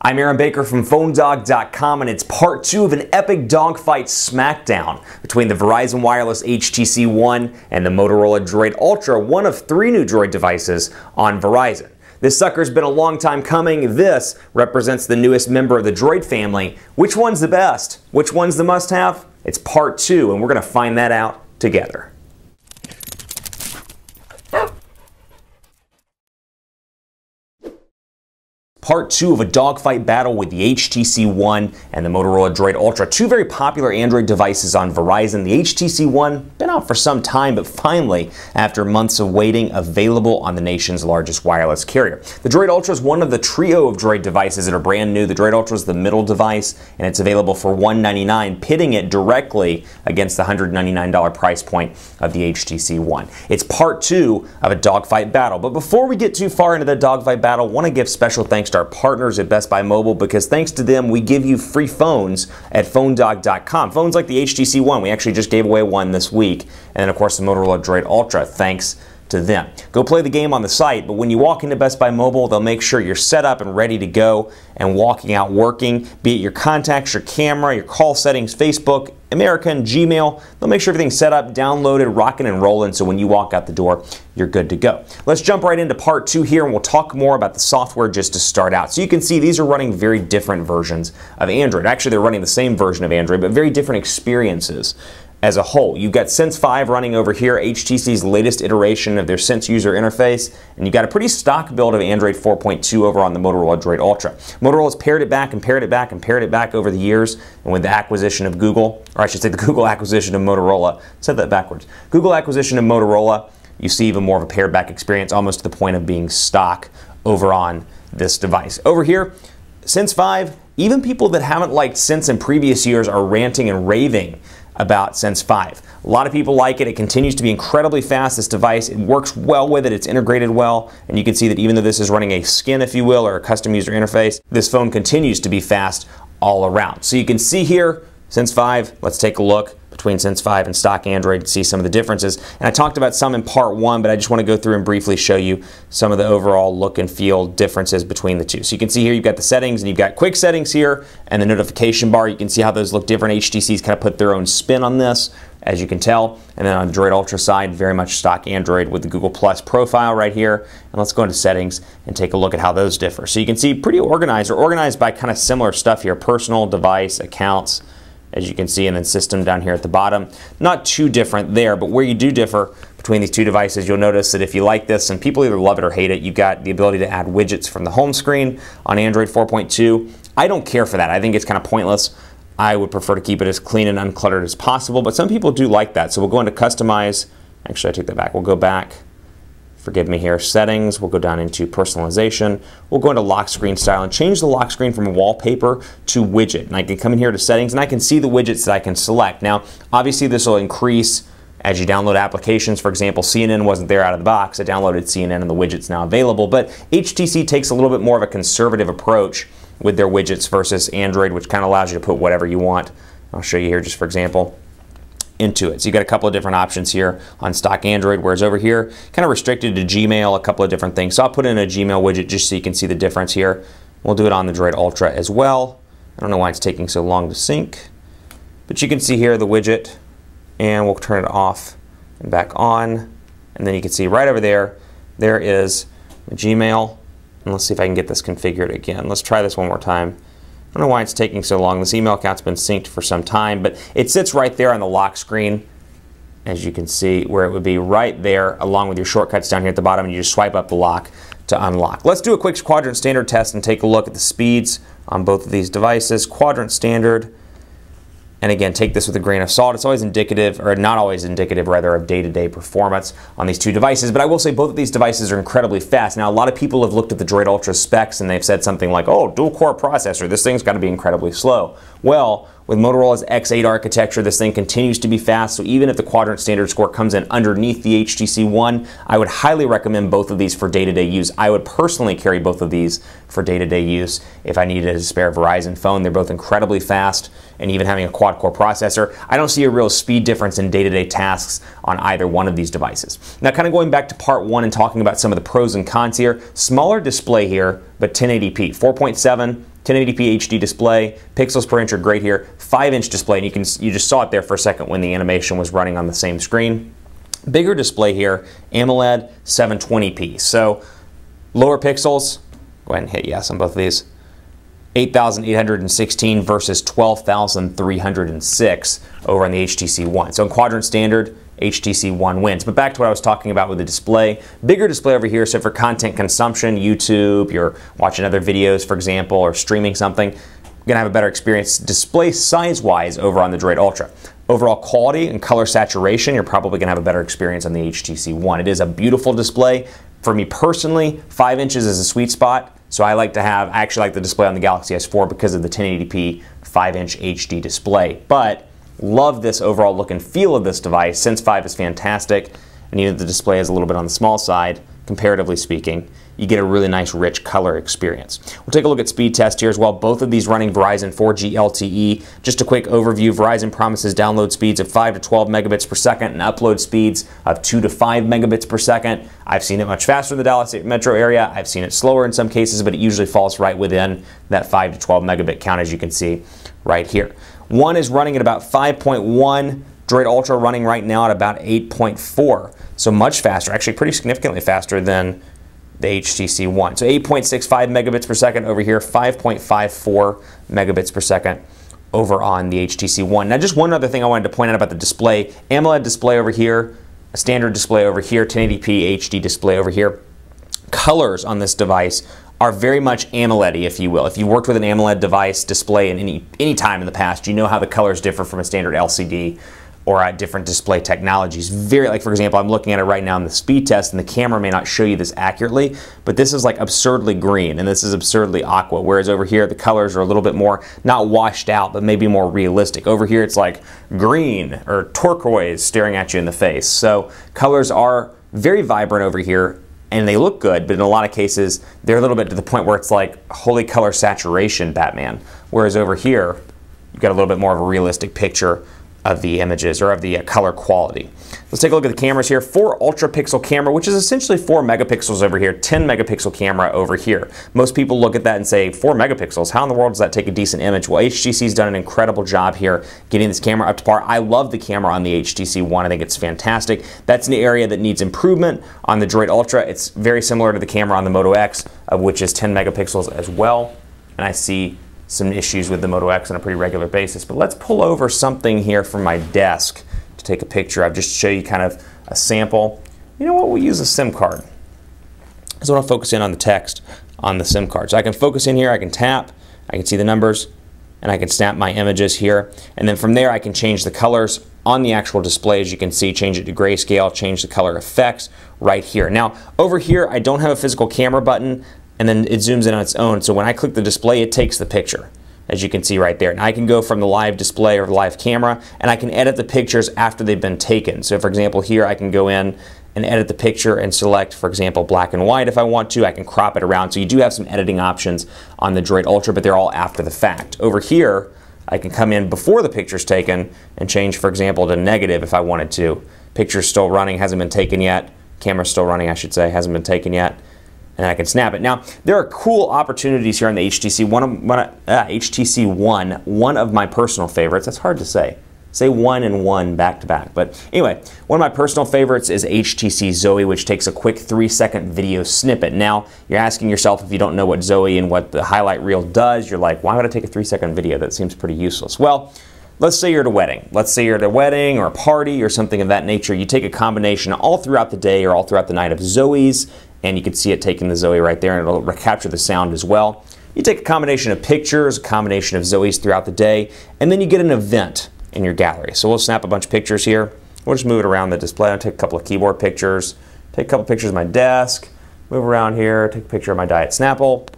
I'm Aaron Baker from PhoneDog.com, and it's part 2 of an epic dogfight smackdown between the Verizon Wireless HTC One and the Motorola Droid Ultra, one of 3 new Droid devices on Verizon. This sucker's been a long time coming. This represents the newest member of the Droid family. Which one's the best? Which one's the must-have? It's part 2, and we're going to find that out together. Part 2 of a dogfight battle with the HTC One and the Motorola Droid Ultra, 2 very popular Android devices on Verizon. The HTC One, been out for some time, but finally, after months of waiting, available on the nation's largest wireless carrier. The Droid Ultra is one of the trio of Droid devices that are brand new. The Droid Ultra is the middle device, and it's available for $199, pitting it directly against the $199 price point of the HTC One. It's part 2 of a dogfight battle, but before we get too far into the dogfight battle, I want to give special thanks to our partners at Best Buy Mobile, because thanks to them we give you free phones at PhoneDog.com. Phones like the HTC One, we actually just gave away one this week, and then of course the Motorola Droid Ultra, thanks to them. Go play the game on the site, but when you walk into Best Buy Mobile, they'll make sure you're set up and ready to go and walking out working, be it your contacts, your camera, your call settings, Facebook, American, Gmail. They'll make sure everything's set up, downloaded, rocking and rolling, so when you walk out the door, you're good to go. Let's jump right into part 2 here, and we'll talk more about the software just to start out. So you can see these are running very different versions of Android. Actually, they're running the same version of Android, but very different experiences as a whole. You've got Sense 5 running over here, HTC's latest iteration of their Sense user interface, and you've got a pretty stock build of Android 4.2 over on the Motorola Droid Ultra. Motorola's pared it back and pared it back and pared it back over the years, and with the acquisition of Google, or I should say the Google acquisition of Motorola, said that backwards. Google acquisition of Motorola, you see even more of a pared back experience, almost to the point of being stock over on this device. Over here, Sense 5, even people that haven't liked Sense in previous years are ranting and raving about Sense 5. A lot of people like it. It continues to be incredibly fast, this device. It works well with it. It's integrated well. And you can see that even though this is running a skin, if you will, or a custom user interface, this phone continues to be fast all around. So you can see here, Sense 5, let's take a look between Sense 5 and stock Android to see some of the differences. And I talked about some in part 1, but I just want to go through and briefly show you some of the overall look and feel differences between the two. So you can see here you've got the settings, and you've got quick settings here, and the notification bar. You can see how those look different. HTC's kind of put their own spin on this, as you can tell. And then on the Droid Ultra side, very much stock Android with the Google Plus profile right here. And let's go into settings and take a look at how those differ. So you can see pretty organized, or organized by kind of similar stuff here: personal, device, accounts, as you can see, and then system down here at the bottom. Not too different there, but where you do differ between these two devices, you'll notice that if you like this, and people either love it or hate it, you've got the ability to add widgets from the home screen on Android 4.2. I don't care for that. I think it's kind of pointless. I would prefer to keep it as clean and uncluttered as possible, but some people do like that. So we'll go into customize. Actually, I take that back. We'll go back. Forgive me here, settings, we'll go down into personalization, we'll go into lock screen style and change the lock screen from wallpaper to widget. And I can come in here to settings and I can see the widgets that I can select. Now, obviously this will increase as you download applications. For example, CNN wasn't there out of the box. I downloaded CNN and the widget's now available, but HTC takes a little bit more of a conservative approach with their widgets versus Android, which kind of allows you to put whatever you want. I'll show you here just for example into it. So you got a couple of different options here on stock Android, whereas over here, kind of restricted to Gmail, a couple of different things. So I'll put in a Gmail widget just so you can see the difference here. We'll do it on the Droid Ultra as well. I don't know why it's taking so long to sync, but you can see here the widget, and we'll turn it off and back on. And then you can see right over there, there is the Gmail. And let's see if I can get this configured again. Let's try this one more time. I don't know why it's taking so long. This email account's been synced for some time, but it sits right there on the lock screen, as you can see, where it would be right there along with your shortcuts down here at the bottom, and you just swipe up the lock to unlock. Let's do a quick Quadrant Standard test and take a look at the speeds on both of these devices. Quadrant Standard, and again, take this with a grain of salt. It's always indicative, or not always indicative rather, of day-to-day performance on these two devices, but I will say both of these devices are incredibly fast. Now, a lot of people have looked at the Droid Ultra specs and they've said something like, oh, dual-core processor, this thing's got to be incredibly slow. Well, with Motorola's X8 architecture, this thing continues to be fast, so even if the Quadrant Standard score comes in underneath the HTC One, I would highly recommend both of these for day-to-day use. I would personally carry both of these for day-to-day use if I needed a spare Verizon phone. They're both incredibly fast, and even having a quad-core processor, I don't see a real speed difference in day-to-day tasks on either one of these devices. Now, kind of going back to part 1 and talking about some of the pros and cons here, smaller display here, but 1080p, 4.7 1080p HD display, pixels per inch are great here, 5-inch display, and you just saw it there for a second when the animation was running on the same screen. Bigger display here, AMOLED 720p. So lower pixels, go ahead and hit yes on both of these. 8,816 versus 12,306 over on the HTC One. So in Quadrant Standard, HTC One wins. But back to what I was talking about with the display. Bigger display over here, so for content consumption, YouTube, you're watching other videos, for example, or streaming something, you're gonna have a better experience display size-wise over on the Droid Ultra. Overall quality and color saturation, you're probably gonna have a better experience on the HTC One. It is a beautiful display. For me personally, 5 inches is a sweet spot. So I actually like the display on the Galaxy S4 because of the 1080p 5-inch HD display. But love this overall look and feel of this device. Sense 5 is fantastic, and even if the display is a little bit on the small side, comparatively speaking, you get a really nice rich color experience. We'll take a look at speed test here as well. Both of these running Verizon 4G LTE. Just a quick overview, Verizon promises download speeds of 5 to 12 megabits per second and upload speeds of 2 to 5 megabits per second. I've seen it much faster in the Dallas metro area. I've seen it slower in some cases, but it usually falls right within that 5 to 12 megabit count, as you can see right here. One is running at about 5.1, Droid Ultra running right now at about 8.4. So much faster, actually pretty significantly faster than the HTC One. So 8.65 megabits per second over here, 5.54 megabits per second over on the HTC One. Now just one other thing I wanted to point out about the display. AMOLED display over here, a standard display over here, 1080p HD display over here. Colors on this device are very much AMOLED-y, if you will. If you worked with an AMOLED device display in any time in the past, you know how the colors differ from a standard LCD or at different display technologies. Like for example, I'm looking at it right now in the speed test, and the camera may not show you this accurately, but this is like absurdly green, and this is absurdly aqua, whereas over here the colors are a little bit more, not washed out, but maybe more realistic. Over here it's like green or turquoise staring at you in the face. So colors are very vibrant over here, and they look good, but in a lot of cases they're a little bit to the point where it's like holy color saturation Batman, whereas over here you've got a little bit more of a realistic picture of the images or of the color quality. Let's take a look at the cameras here. 4 ultra pixel camera, which is essentially 4 megapixels over here, 10 megapixel camera over here. Most people look at that and say 4 megapixels, how in the world does that take a decent image? Well, HTC's done an incredible job here getting this camera up to par. I love the camera on the HTC One. I think it's fantastic. That's an area that needs improvement on the Droid Ultra. It's very similar to the camera on the Moto X, which is 10 megapixels as well. And I see some issues with the Moto X on a pretty regular basis. But let's pull over something here from my desk to take a picture of, just to show you kind of a sample. You know what, we'll use a SIM card. So I'll focus in on the text on the SIM card. So I can focus in here, I can tap, I can see the numbers, and I can snap my images here. And then from there I can change the colors on the actual display, as you can see, change it to grayscale, change the color effects right here. Now over here I don't have a physical camera button, and then it zooms in on its own. So when I click the display, it takes the picture, as you can see right there. And I can go from the live display or live camera, and I can edit the pictures after they've been taken. So for example, here I can go in and edit the picture and select, for example, black and white if I want to. I can crop it around. So you do have some editing options on the Droid Ultra, but they're all after the fact. Over here, I can come in before the picture's taken and change, for example, to negative if I wanted to. Picture's still running, hasn't been taken yet. Camera's still running, I should say, hasn't been taken yet. And I can snap it. Now, there are cool opportunities here on the HTC One. One of my personal favorites. That's hard to say. Say one and one back to back. But anyway, one of my personal favorites is HTC Zoe, which takes a quick 3-second video snippet. Now, you're asking yourself, if you don't know what Zoe and what the highlight reel does, you're like, why would I take a 3-second video? That seems pretty useless. Well, let's say you're at a wedding. Let's say you're at a wedding or a party or something of that nature. You take a combination all throughout the day or all throughout the night of Zoe's, and you can see it taking the Zoe right there, and it'll capture the sound as well. You take a combination of pictures, a combination of Zoe's throughout the day, and then you get an event in your gallery. So we'll snap a bunch of pictures here. We'll just move it around the display. I'll take a couple of keyboard pictures, take a couple of pictures of my desk, move around here, take a picture of my Diet Snapple,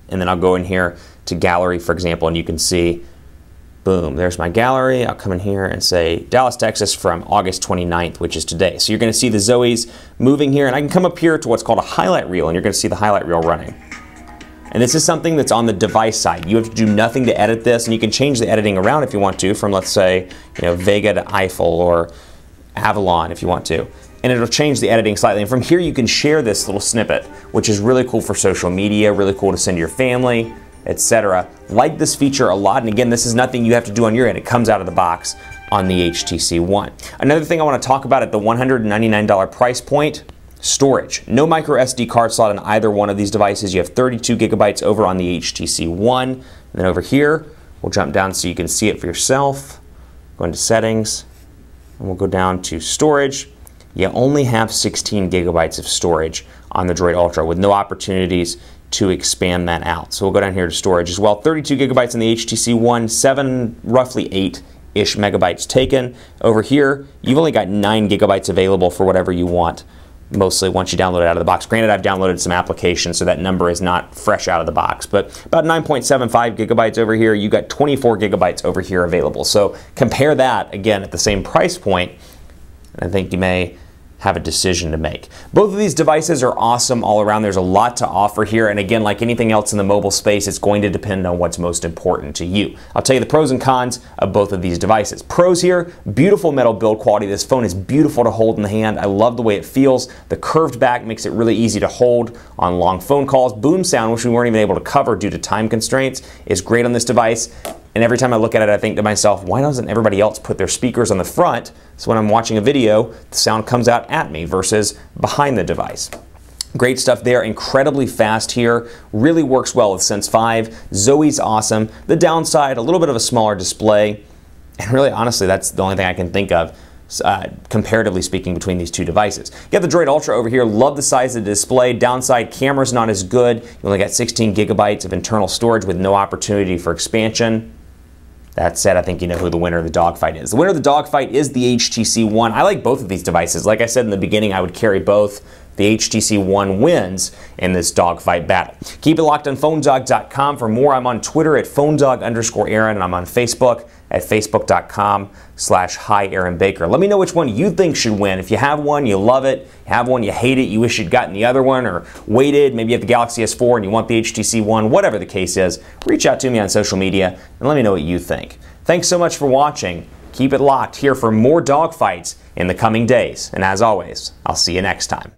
and then I'll go in here to gallery, for example, and you can see, boom, there's my gallery. I'll come in here and say Dallas, Texas from August 29th, which is today. So you're going to see the Zoe's moving here, and I can come up here to what's called a highlight reel, and you're going to see the highlight reel running. And this is something that's on the device side. You have to do nothing to edit this, and you can change the editing around if you want to, from let's say, Vega to Eiffel or Avalon if you want to. And it'll change the editing slightly. And from here you can share this little snippet, which is really cool for social media, really cool to send to your family. etc. Like this feature a lot, and again, this is nothing you have to do on your end. It comes out of the box on the HTC One. Another thing I want to talk about at the $199 price point, storage. No micro SD card slot in either one of these devices. You have 32 gigabytes over on the HTC One. And then over here, we'll jump down so you can see it for yourself. Go into settings, and we'll go down to storage. You only have 16 gigabytes of storage on the Droid Ultra with no opportunities to expand that out. So we'll go down here to storage as well. 32 gigabytes on the HTC One, roughly 8-ish megabytes taken. Over here, you've only got 9 gigabytes available for whatever you want, mostly once you download it out of the box. Granted, I've downloaded some applications, so that number is not fresh out of the box, but about 9.75 gigabytes over here. You got 24 gigabytes over here available. So compare that, again, at the same price point, and I think you may have a decision to make. Both of these devices are awesome all around. There's a lot to offer here, and again, like anything else in the mobile space, it's going to depend on what's most important to you. I'll tell you the pros and cons of both of these devices. Pros here, beautiful metal build quality. This phone is beautiful to hold in the hand. I love the way it feels. The curved back makes it really easy to hold on long phone calls. Boom sound, which we weren't even able to cover due to time constraints, is great on this device. And every time I look at it, I think to myself, why doesn't everybody else put their speakers on the front so when I'm watching a video, the sound comes out at me versus behind the device? Great stuff there, incredibly fast here, really works well with Sense 5. Zoe's awesome. The downside, a little bit of a smaller display, and really honestly, that's the only thing I can think of comparatively speaking between these two devices. You got the Droid Ultra over here, love the size of the display. Downside, camera's not as good. You only got 16 gigabytes of internal storage with no opportunity for expansion. That said, I think you know who the winner of the dogfight is. The winner of the dogfight is the HTC One. I like both of these devices. Like I said in the beginning, I would carry both. The HTC One wins in this dogfight battle. Keep it locked on PhoneDog.com for more. I'm on Twitter at PhoneDog_Aaron, and I'm on Facebook at Facebook.com/HiAaronBaker. Let me know which one you think should win. If you have one, you love it. You have one, you hate it, you wish you'd gotten the other one or waited. Maybe you have the Galaxy S4 and you want the HTC One. Whatever the case is, reach out to me on social media and let me know what you think. Thanks so much for watching. Keep it locked here for more dogfights in the coming days. And as always, I'll see you next time.